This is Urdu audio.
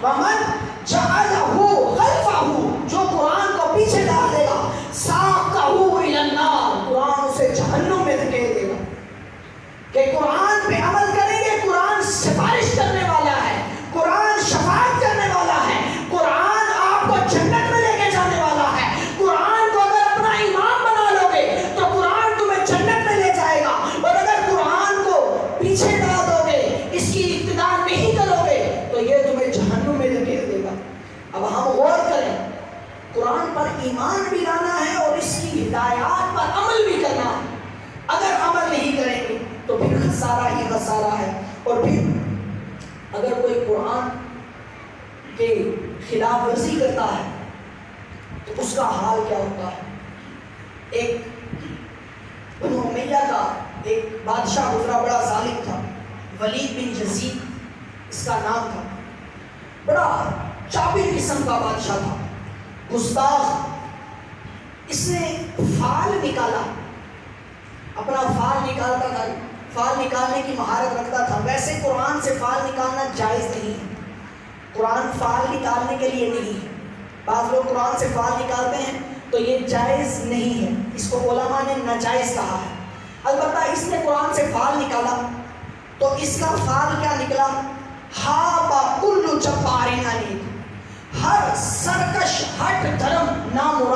ومن جعلہ خلفہ، جو قرآن کو پیچھے ڈال دے گا، ساقہ الی النار، قرآن اسے جہنم میں دھکیل دے گا. کہ قرآن پہ عمل کریں گے، قرآن سفارش کرنے والا ہے، قرآن شفاعت کرنے والا ہے، قرآن آپ کو جنت میں لے کے جانے والا ہے. قرآن کو اگر اپنا امام بنا لو گے تو قرآن تمہیں جنت میں لے جائے گا، اور اگر قرآن کو پیچھے ڈال دو گے، اس کی ابتدا نہیں کرو گے تو یہ تمہیں جہنم میں دھکیل دے گا. اب ہم غور کریں، قرآن پر ایمان بھی لانا ہے اور اس کی ہدایات پر عمل بھی کرنا ہے. اگر عمل نہیں کریں گے تو پھر خسارہ ہی خسارہ ہے. اور پھر اگر کوئی قرآن کے خلاف ورزی کرتا ہے تو اس کا حال کیا ہوتا ہے. ایک بنو امیہ کا ایک بادشاہ گزرا، بڑا ظالم تھا، ولید بن یزید اس کا نام تھا. بڑا چابر قسم کا بادشاہ تھا، گستاخ. اس نے فال نکالا، اپنا فال نکالتا تھا، فال نکالنے کی مہارت رکھتا تھا. ویسے قرآن سے فال نکالنا جائز نہیں ہے، قرآن فال نکالنے کے لیے نہیں ہے. بعض لوگ قرآن سے فال نکالتے ہیں تو یہ جائز نہیں ہے، اس کو علماء نے ناجائز کہا ہے. البتہ اس نے قرآن سے فال نکالا تو اس کا فال کیا نکلا؟ ہابا کل جبار عنید، ہر سرکش ہٹ دھرم نامراد